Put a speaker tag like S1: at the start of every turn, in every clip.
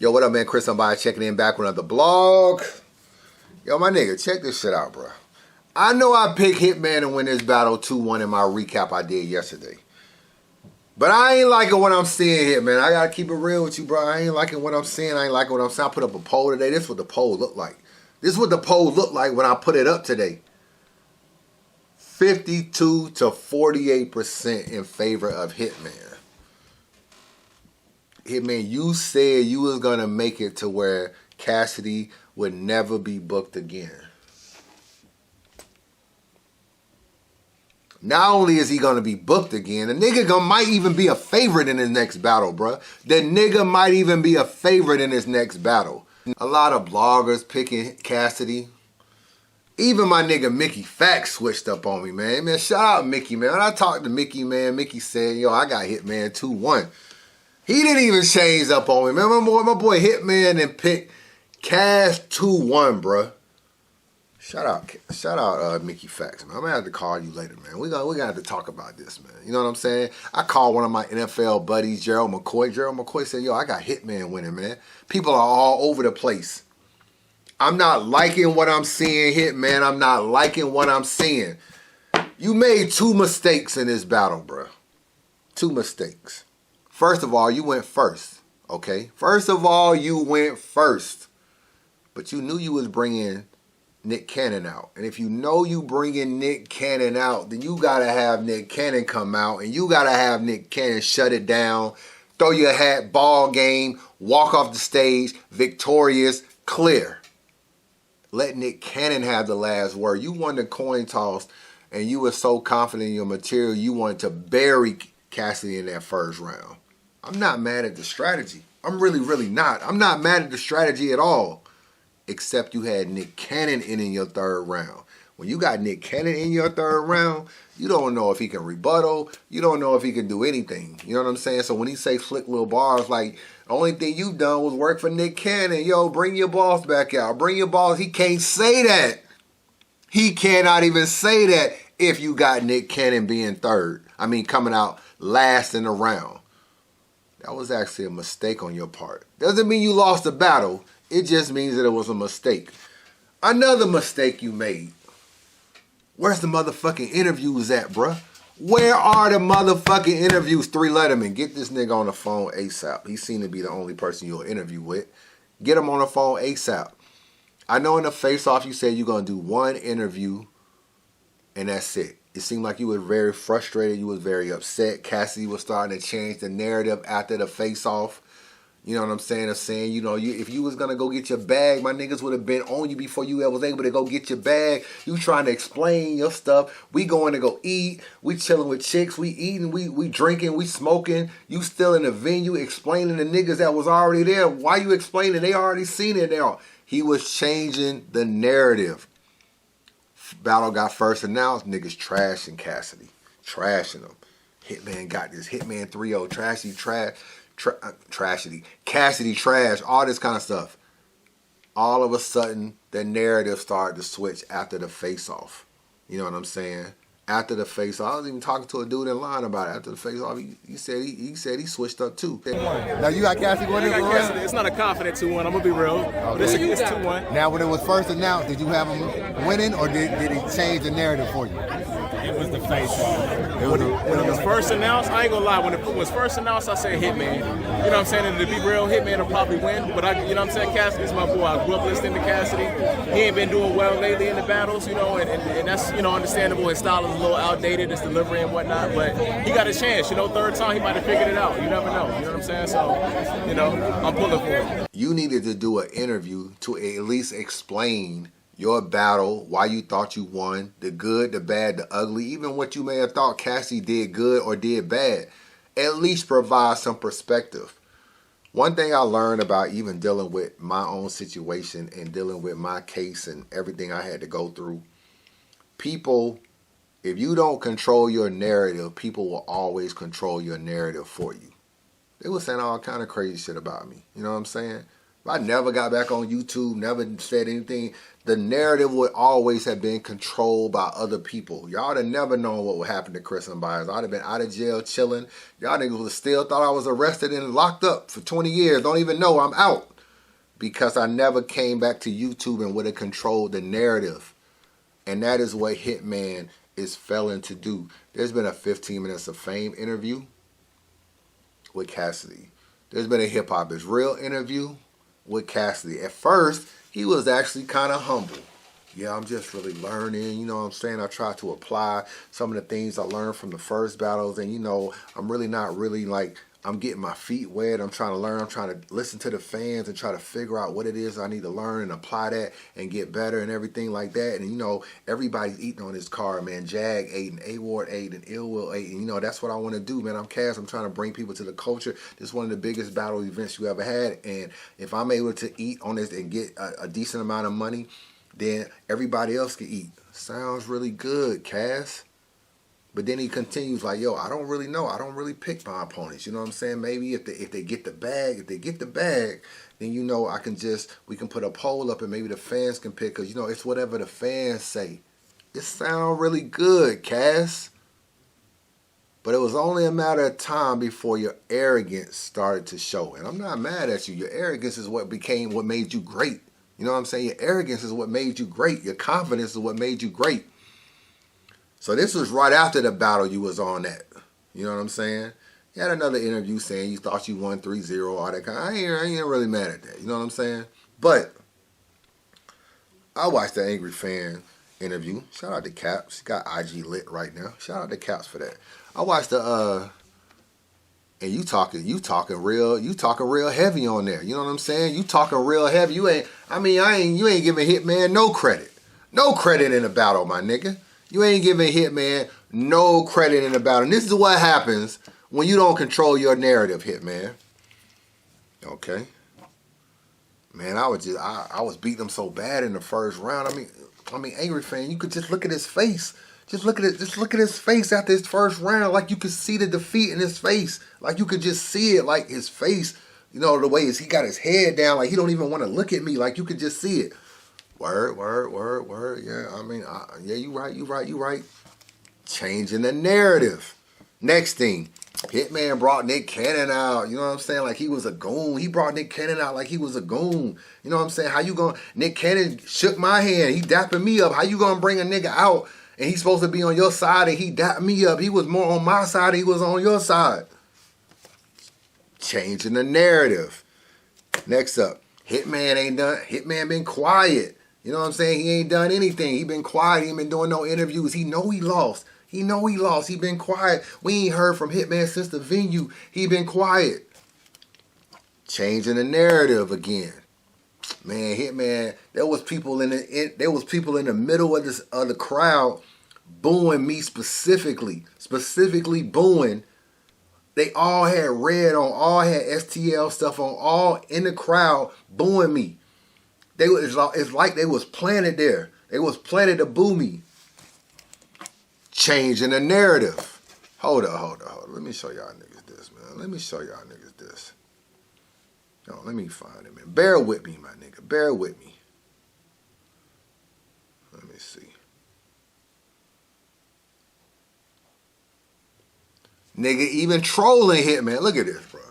S1: Yo, what up, man? Chris, somebody checking in back with another blog. Yo, my nigga, check this shit out, bro. I know I picked Hitman to win this battle 2-1 in my recap I did yesterday. But I ain't liking what I'm seeing here, man. I gotta keep it real with you, bro. I ain't liking what I'm seeing. I ain't liking what I'm seeing. I put up a poll today. This is what the poll looked like. This is what the poll looked like when I put it up today. 52 to 48% in favor of Hitman. Hitman, you said you was gonna make it to where Cassidy would never be booked again. Not only is he gonna be booked again, the nigga might even be a favorite in his next battle, bruh. The nigga might even be a favorite in his next battle. A lot of bloggers picking Cassidy. Even my nigga Mickey Fax switched up on me, man. Man, shout out Mickey, man. When I talked to Mickey, man, Mickey said, yo, I got Hitman 2-1. He didn't even change up on me, man. My boy Hitman and picked Cash 2-1, bruh. Shout out Mickey Fax, man. I'm gonna have to call you later, man. We gonna have to talk about this, man. You know what I'm saying? I called one of my NFL buddies, Gerald McCoy. Gerald McCoy said, yo, I got Hitman winning, man. People are all over the place. I'm not liking what I'm seeing, Hitman. I'm not liking what I'm seeing. You made 2 mistakes in this battle, bruh. 2 mistakes. First of all, you went first, okay? First of all, you went first. But you knew you was bringing Nick Cannon out. And if you know you bringing Nick Cannon out, then you got to have Nick Cannon come out. And you got to have Nick Cannon shut it down, throw your hat, ball game, walk off the stage, victorious, clear. Let Nick Cannon have the last word. You won the coin toss, and you were so confident in your material, you wanted to bury Cassidy in that first round. I'm not mad at the strategy. I'm really not. I'm not mad at the strategy at all. Except you had Nick Cannon in your third round. When you got Nick Cannon in your third round, you don't know if he can rebuttal. You don't know if he can do anything. You know what I'm saying? So when he say slick little bars, like, the only thing you done was work for Nick Cannon. Yo, bring your boss back out. Bring your boss. He can't say that. He cannot even say that if you got Nick Cannon being third. I mean, coming out last in the round. That was actually a mistake on your part. Doesn't mean you lost the battle. It just means that it was a mistake. Another mistake you made. Where's the motherfucking interviews at, bruh? Where are the motherfucking interviews? 3 Letterman. Get this nigga on the phone ASAP. He seemed to be the only person you'll interview with. Get him on the phone ASAP. I know in the face-off you said you're going to do 1 interview and that's it. It seemed like you were very frustrated. You was very upset. Cassidy was starting to change the narrative after the face-off. You know what I'm saying? Of saying, you know, if you was going to go get your bag, my niggas would have been on you before you was able to go get your bag. You trying to explain your stuff. We going to go eat. We chilling with chicks. We eating. We drinking. We smoking. You still in the venue explaining the niggas that was already there. Why you explaining? They already seen it now. He was changing the narrative. Battle got first announced. Niggas trashing Cassidy. Trashing him. Hitman got this. Hitman 3-0. Trashy trash. Tragedy, Cassidy trash, all this kind of stuff. All of a sudden, the narrative started to switch after the face-off. You know what I'm saying? After the face-off, I was even talking to a dude in line about it. After the face-off, he said he switched up too. Now you got Cassidy winning.
S2: It's not a confident 2-1. I'm gonna be real. Okay. It's 2-1.
S1: Now, when it was first announced, did you have him winning, or did he change the narrative for you?
S2: It was the face-off. When it was first announced, I ain't gonna lie. When it was first announced, I said Hitman. You know what I'm saying? And to be real, Hitman will probably win. But you know what I'm saying? Cassidy's my boy. I grew up listening to Cassidy. He ain't been doing well lately in the battles, you know, and that's, you know, understandable. His style is a little outdated, his delivery and whatnot. But he got a chance, you know. Third time, he might have figured it out. You never know. You know what I'm saying? So, you know, I'm pulling for him. You needed to do an interview to at least explain your battle, why you thought you won, the good, the bad, the ugly, even what you may have thought Cassie did good or did bad. At least provide some perspective. One thing I learned about even dealing with my own situation and dealing with my case and everything I had to go through, people, if you don't control your narrative, people will always control your narrative for you. They were saying all kind of crazy shit about me. You know what I'm saying? If I never got back on YouTube, never said anything, the narrative would always have been controlled by other people. Y'all would have never known what would happen to Chris and Byers. I'd have been out of jail chilling. Y'all niggas would have still thought I was arrested and locked up for 20 years. Don't even know I'm out.
S1: because I never came back to YouTube and would have controlled the narrative. And that is what Hitman is failing to do. There's been a 15 Minutes of Fame interview with Cassidy. There's been a Hip Hop Is Real interview with Cassidy. At first, he was actually kind of humble. Yeah, I'm just really learning, you know what I'm saying? I try to apply some of the things I learned from the first battles, and, you know, I'm really not really like, I'm getting my feet wet. I'm trying to learn. I'm trying to listen to the fans and try to figure out what it is I need to learn and apply that and get better and everything like that. And, you know, everybody's eating on this card, man. Jag ate and A-Ward ate and Ill Will ate. And, you know, that's what I want to do, man. I'm Cass. I'm trying to bring people to the culture. This is one of the biggest battle events you ever had. And if I'm able to eat on this and get a decent amount of money, then everybody else can eat. Sounds really good, Cass. But then he continues like, yo, I don't really know. I don't really pick my opponents. You know what I'm saying? Maybe if they get the bag, then, you know, we can put a poll up and maybe the fans can pick. Because, you know, it's whatever the fans say. It sounds really good, Cass. But it was only a matter of time before your arrogance started to show. And I'm not mad at you. Your arrogance is what made you great. You know what I'm saying? Your arrogance is what made you great. Your confidence is what made you great. So this was right after the battle you was on that. You know what I'm saying? You had another interview saying you thought you won 3-0, all that kind of, I ain't really mad at that. You know what I'm saying? But I watched the Angry Fan interview. Shout out to Caps. He got IG lit right now. Shout out to Caps for that. I watched the and you talking real heavy on there. You know what I'm saying? You talking real heavy. You ain't giving Hitman no credit. No credit in the battle, my nigga. You ain't giving Hitman no credit in the battle. And this is what happens when you don't control your narrative, Hitman. Okay. Man, I was beating him so bad in the first round. I mean, Angry Fan, you could just look at his face. Just look at his face after his first round. Like you could see the defeat in his face. Like you could just see it, like his face, you know, the way he got his head down, like he don't even want to look at me. Like you could just see it. Word. Yeah, I mean, yeah, you right. Changing the narrative. Next thing, Hitman brought Nick Cannon out. You know what I'm saying? Like he was a goon. He brought Nick Cannon out like he was a goon. You know what I'm saying? How you going? Nick Cannon shook my hand. He dapping me up. How you gonna bring a nigga out and he's supposed to be on your side and he dapped me up? He was more on my side. He was on your side. Changing the narrative. Next up, Hitman ain't done. Hitman been quiet. You know what I'm saying? He ain't done anything. He been quiet. He ain't been doing no interviews. He know he lost. He been quiet. We ain't heard from Hitman since the venue. He been quiet. Changing the narrative again. Man, Hitman, there was people in the middle of the crowd booing me specifically booing. They all had red on, all had STL stuff on, all in the crowd booing me. It's like they was planted there. They was planted to boo me. Changing the narrative. Hold up. Let me show y'all niggas this, man. Let me show y'all niggas this. Yo, let me find it, man. Bear with me, my nigga. Bear with me. Let me see. Nigga even trolling Hitman. Look at this, bro.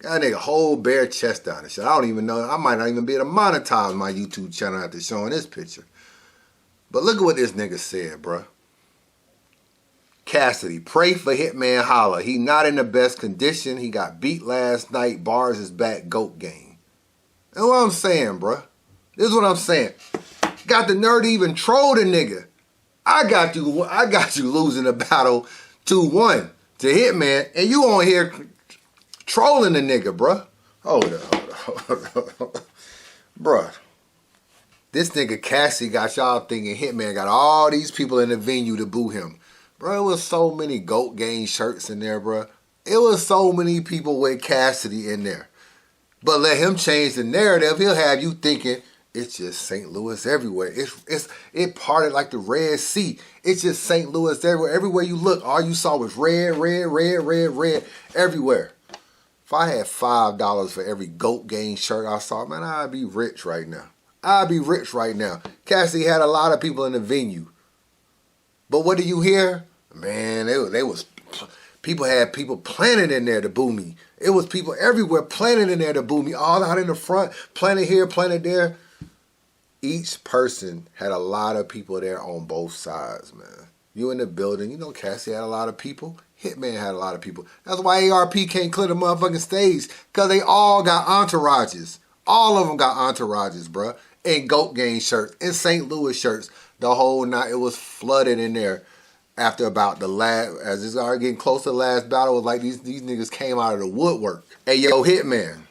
S1: Got a nigga whole bare chest out and shit. I don't even know. I might not even be able to monetize my YouTube channel after showing this picture. But look at what this nigga said, bro. Cassidy, pray for Hitman Holla. He not in the best condition. He got beat last night. Bars is back. GOAT game. That's what I'm saying, bro. This is what I'm saying. Got the nerve to even troll the nigga. I got you losing the battle 2-1 to Hitman, and you on here trolling the nigga, bruh. Hold up. Bruh. This nigga Cassie got y'all thinking Hitman got all these people in the venue to boo him. Bruh, it was so many GOAT Gang shirts in there, bruh. It was so many people with Cassidy in there. But let him change the narrative. He'll have you thinking it's just St. Louis everywhere. It parted like the Red Sea. It's just St. Louis everywhere. Everywhere you look, all you saw was red everywhere. If I had $5 for every GOAT Gang shirt I saw, man, I'd be rich right now. Cassidy had a lot of people in the venue. But what do you hear? Man, they was People had people planning in there to boo me. It was people everywhere planning in there to boo me. All out in the front, planning here, planning there. Each person had a lot of people there on both sides, man. You in the building, you know Cassie had a lot of people. Hitman had a lot of people. That's why ARP can't clear the motherfucking stage. Because they all got entourages. All of them got entourages, bruh. And Goat Gang shirts. And St. Louis shirts. The whole night, it was flooded in there. After about the last, as it's already getting close to the last battle, it was like these niggas came out of the woodwork. Hey, yo, Hitman.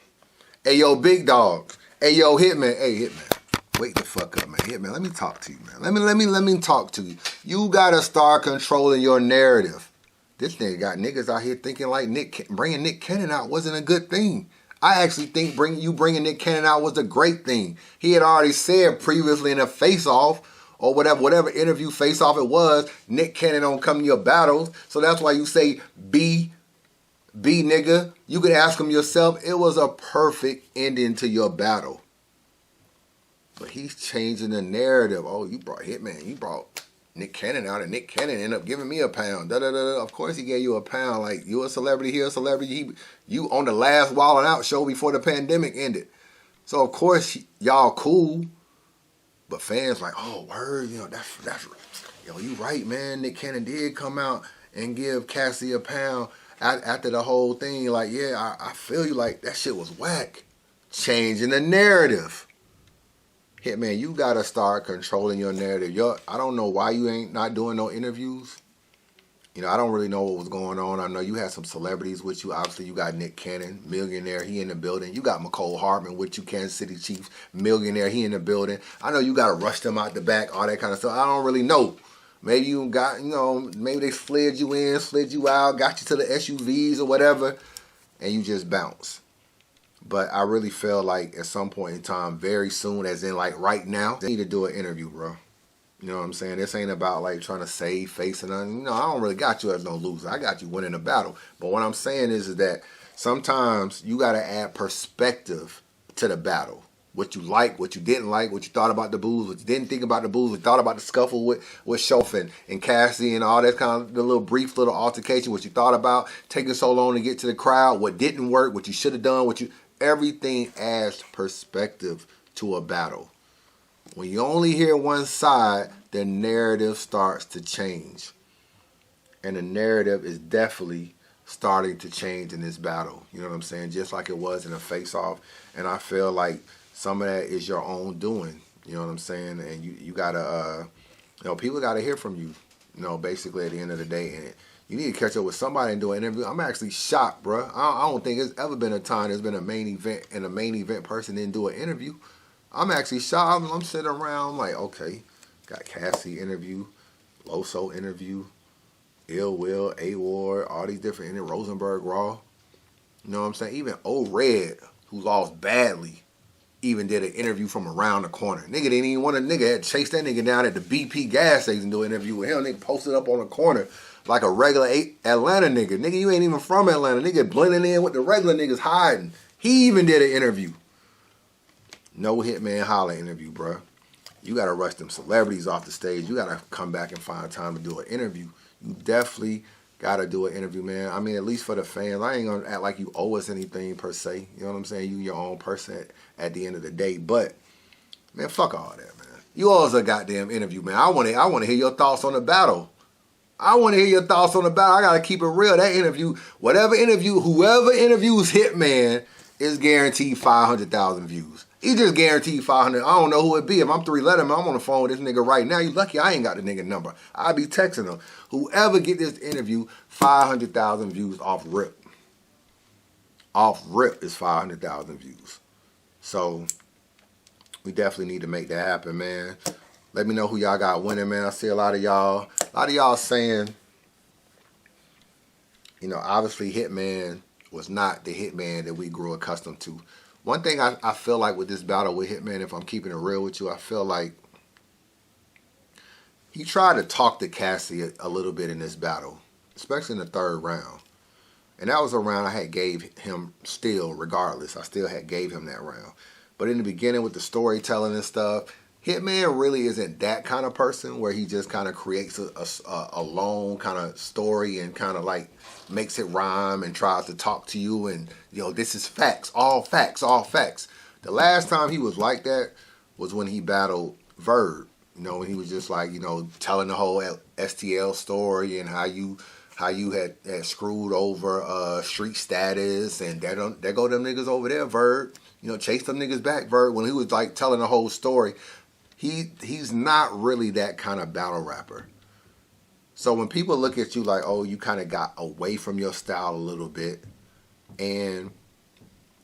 S1: Hey, yo, Big Dog. Hey, yo, Hitman. Hey, Hitman. Wake the fuck up, man. Hitman, let me talk to you, man. Let me talk to you. You gotta start controlling your narrative. This nigga got niggas out here thinking like bringing Nick Cannon out wasn't a good thing. I actually think bringing Nick Cannon out was a great thing. He had already said previously in a face-off, or whatever interview face-off it was, Nick Cannon don't come to your battles. So that's why you say B nigga. You could ask him yourself. It was a perfect ending to your battle. But he's changing the narrative. Oh, you brought Hitman. You brought Nick Cannon out, and Nick Cannon ended up giving me a pound. Da, da, da, da. Of course he gave you a pound. Like, you a celebrity, he a celebrity. You on the last Wildin' Out show before the pandemic ended. So, of course, y'all cool. But fans like, oh, word, you know, that's yo, you right, man. Nick Cannon did come out and give Cassie a pound after the whole thing. Like, yeah, I feel you. Like, that shit was whack. Changing the narrative. Hitman, you gotta start controlling your narrative. I don't know why you ain't not doing no interviews. You know, I don't really know what was going on. I know you had some celebrities with you. Obviously, you got Nick Cannon, millionaire, he in the building. You got McCole Hardman with you, Kansas City Chiefs, millionaire, he in the building. I know you gotta rush them out the back, all that kind of stuff. I don't really know. Maybe you got, you know, maybe they slid you in, slid you out, got you to the SUVs or whatever, and you just bounce. But I really feel like at some point in time, very soon, as in like right now, they need to do an interview, bro. You know what I'm saying? This ain't about like trying to save face or nothing. You know, I don't really got you as no loser. I got you winning a battle. But what I'm saying is that sometimes you got to add perspective to the battle. What you like, what you didn't like, what you thought about the boos, what you didn't think about the boos, what you thought about the scuffle with Shof and Cassie and all that kind of the little brief little altercation, what you thought about taking so long to get to the crowd, what didn't work, what you should have done, everything adds perspective to a battle. When you only hear one side, the narrative starts to change. And the narrative is definitely starting to change in this battle. You know what I'm saying? Just like it was in a face-off. And I feel like some of that is your own doing. You know what I'm saying? And you gotta, you know, people gotta hear from you. You know, basically at the end of the day. And you need to catch up with somebody and do an interview. I'm actually shocked, bro. I don't think there's ever been a time there's been a main event and a main event person didn't do an interview. I'm actually shocked. I'm sitting around like, okay, got Cassie interview, Loso interview, Ill Will, A-Ward, all these different Rosenberg Raw. You know what I'm saying? Even O-Red, who lost badly, even did an interview from around the corner. Nigga didn't even want had to chase that nigga down at the BP gas station and do an interview with him. Nigga posted up on the corner like a regular Atlanta nigga. Nigga, you ain't even from Atlanta. Nigga blending in with the regular niggas hiding. He even did an interview. No Hitman Holla interview, bro. You got to rush them celebrities off the stage. You got to come back and find time to do an interview. You definitely got to do an interview, man. I mean, at least for the fans. I ain't going to act like you owe us anything per se. You know what I'm saying? You your own person at the end of the day. But, man, fuck all that, man. You owe us a goddamn interview, man. I want to hear your thoughts on the battle. I want to hear your thoughts on the battle. I got to keep it real. That interview, whoever interviews Hitman is guaranteed 500,000 views. He just guaranteed 500. I don't know who it be. If I'm 3 Letterman, I'm on the phone with this nigga right now. You lucky I ain't got the nigga number. I'll be texting him. Whoever get this interview, 500,000 views off rip. Off rip is 500,000 views. So we definitely need to make that happen, man. Let me know who y'all got winning, man. I see a lot of y'all saying, you know, obviously Hitman was not the Hitman that we grew accustomed to. One thing I feel like with this battle with Hitman, if I'm keeping it real with you, I feel like he tried to talk to Cassie a little bit in this battle, especially in the 3rd round. And that was a round I had gave him still, regardless. I still had gave him that round. But in the beginning with the storytelling and stuff, Hitman really isn't that kind of person where he just kind of creates a long kind of story and kind of like, makes it rhyme and tries to talk to you and, this is facts, all facts, all facts. The last time he was like that was when he battled Verb. When he was just like, telling the whole STL story and how you had screwed over street status and there go them niggas over there, Verb. Chase them niggas back, Verb. When he was like telling the whole story, he's not really that kind of battle rapper. So when people look at you like, oh, you kind of got away from your style a little bit, and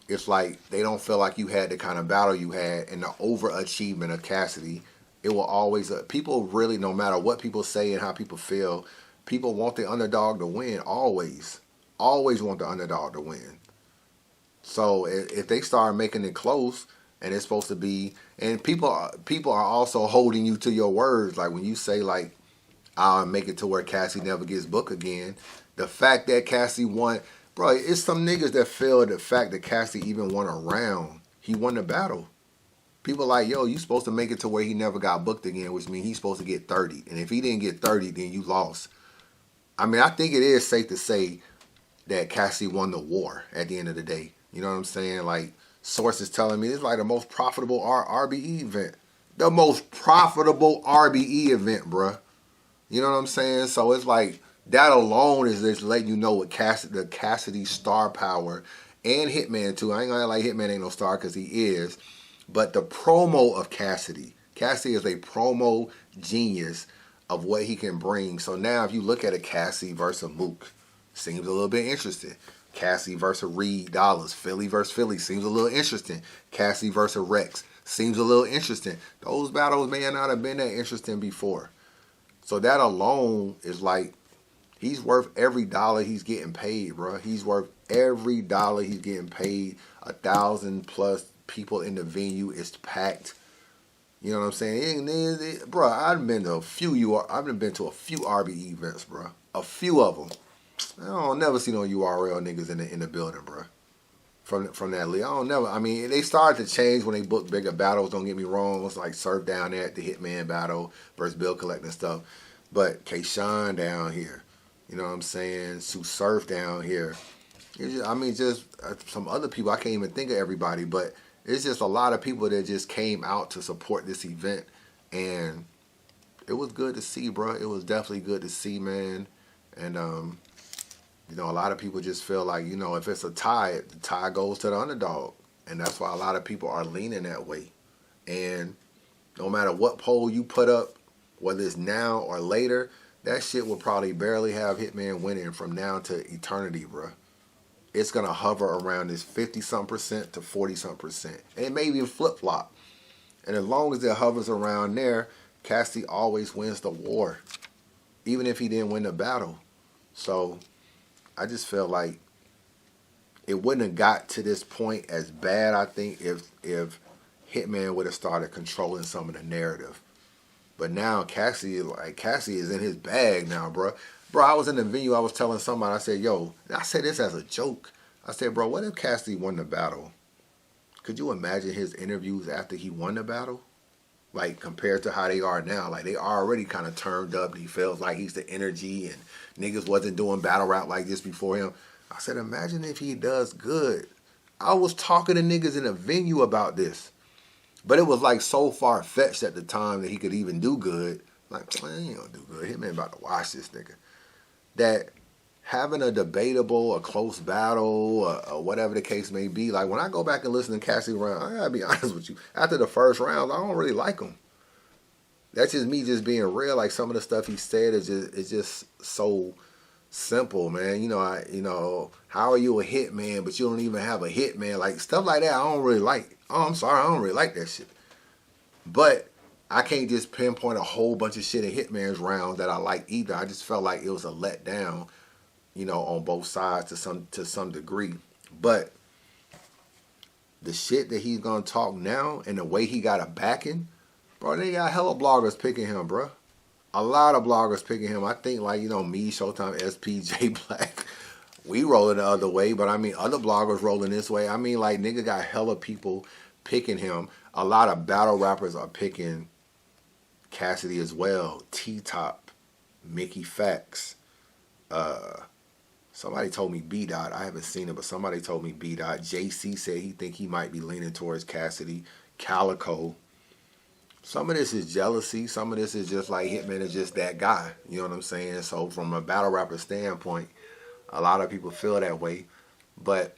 S1: it's like they don't feel like you had the kind of battle you had and the overachievement of Cassidy, it will always, people really, no matter what people say and how people feel, people want the underdog to win, always. Always want the underdog to win. So if they start making it close, and it's supposed to be, and people are also holding you to your words, like when you say like, I'll make it to where Cassie never gets booked again. The fact that Cassie won, bro, it's some niggas that feel the fact that Cassie even won a round. He won the battle. People like, yo, you supposed to make it to where he never got booked again, which means he's supposed to get 30. And if he didn't get 30, then you lost. I mean, I think it is safe to say that Cassie won the war at the end of the day. You know what I'm saying? Like, sources telling me it's like the most profitable RBE event. The most profitable RBE event, bruh. You know what I'm saying? So it's like that alone is just letting you know what the Cassidy star power and Hitman too. I ain't gonna like Hitman ain't no star because he is, but the promo of Cassidy is a promo genius of what he can bring. So now if you look at a Cassie versus Mook, seems a little bit interesting. Cassie versus Reed Dollars, Philly versus Philly seems a little interesting. Cassie versus Rex seems a little interesting. Those battles may not have been that interesting before. So that alone is like, he's worth every dollar he's getting paid, bro. He's worth every dollar he's getting paid. 1,000+ people in the venue. It's packed. You know what I'm saying? Bro, I've been to a few RBE events, bro. A few of them. I don't never see no URL niggas in the building, bro. From that league. I mean, they started to change when they booked bigger battles, don't get me wrong. It was like Surf down there at the Hitman battle versus Bill Collecting stuff. But K-Shine down here. You know what I'm saying? Sue Surf down here. Just some other people. I can't even think of everybody, but it's just a lot of people that just came out to support this event. And it was good to see, bro. It was definitely good to see, man. And, a lot of people just feel like, if it's a tie, the tie goes to the underdog. And that's why a lot of people are leaning that way. And no matter what poll you put up, whether it's now or later, that shit will probably barely have Hitman winning from now to eternity, bro. It's going to hover around this 50-something% to 40-something%. And it may even flip-flop. And as long as it hovers around there, Cassie always wins the war. Even if he didn't win the battle. So I just feel like it wouldn't have got to this point as bad, I think, if Hitman would have started controlling some of the narrative. But now Cassie is in his bag now, bro. Bro, I was in the venue, I was telling somebody, I said, yo, I said this as a joke. I said, bro, what if Cassie won the battle? Could you imagine his interviews after he won the battle? Like, compared to how they are now. Like, they already kind of turned up and he feels like he's the energy and niggas wasn't doing battle rap like this before him. I said, imagine if he does good. I was talking to niggas in a venue about this. But it was like so far-fetched at the time that he could even do good. Like, man, he ain't gonna do good. Hitman about to watch this nigga. That having a debatable, a close battle, or whatever the case may be, like when I go back and listen to Cassie round, I gotta be honest with you. After the first round, I don't really like him. That's just me just being real. Like some of the stuff he said is just so simple, man. How are you a hitman, but you don't even have a hitman? Like stuff like that, I don't really like. Oh, I'm sorry, I don't really like that shit. But I can't just pinpoint a whole bunch of shit in Hitman's rounds that I like either. I just felt like it was a letdown, on both sides to some degree. But the shit that he's gonna talk now and the way he got a backing, bro, they got hella bloggers picking him, bro. A lot of bloggers picking him. I think like, me, Showtime, SP, J Black, we rolling the other way, but other bloggers rolling this way. Like nigga got hella people picking him. A lot of battle rappers are picking Cassidy as well. T-Top, Mickey Fax, Somebody told me B Dot. I haven't seen it, but somebody told me B Dot. JC said he think he might be leaning towards Cassidy. Calico. Some of this is jealousy. Some of this is just like Hitman is just that guy. You know what I'm saying? So from a battle rapper standpoint, a lot of people feel that way. But,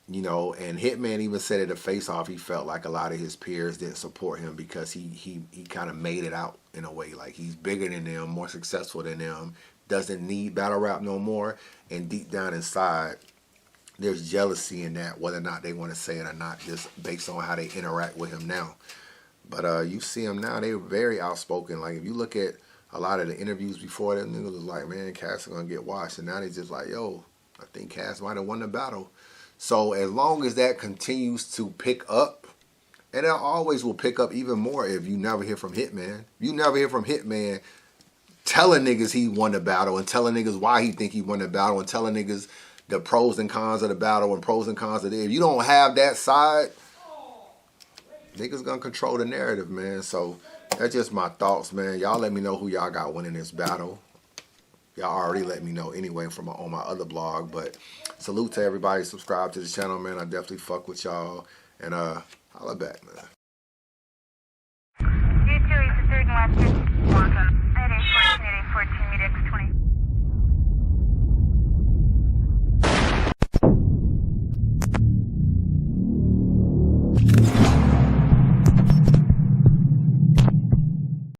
S1: you know, and Hitman even said at a face-off he felt like a lot of his peers didn't support him because he kind of made it out in a way. Like he's bigger than them, more successful than them, doesn't need battle rap no more. And deep down inside, there's jealousy in that, whether or not they want to say it or not, just based on how they interact with him now. But you see him now, they were very outspoken. Like if you look at a lot of the interviews before, them niggas was like, man, Cass is going to get washed. And now they just like, yo, I think Cass might have won the battle. So as long as that continues to pick up, and it always will pick up even more if you never hear from Hitman. You never hear from Hitman telling niggas he won the battle and telling niggas why he think he won the battle and telling niggas the pros and cons of the battle and pros and cons of it. If you don't have that side, niggas gonna control the narrative, man. So that's just my thoughts, man. Y'all let me know who y'all got winning this battle. Y'all already let me know anyway on my other blog. But salute to everybody. Subscribe to the channel, man. I definitely fuck with y'all. And holla back, man.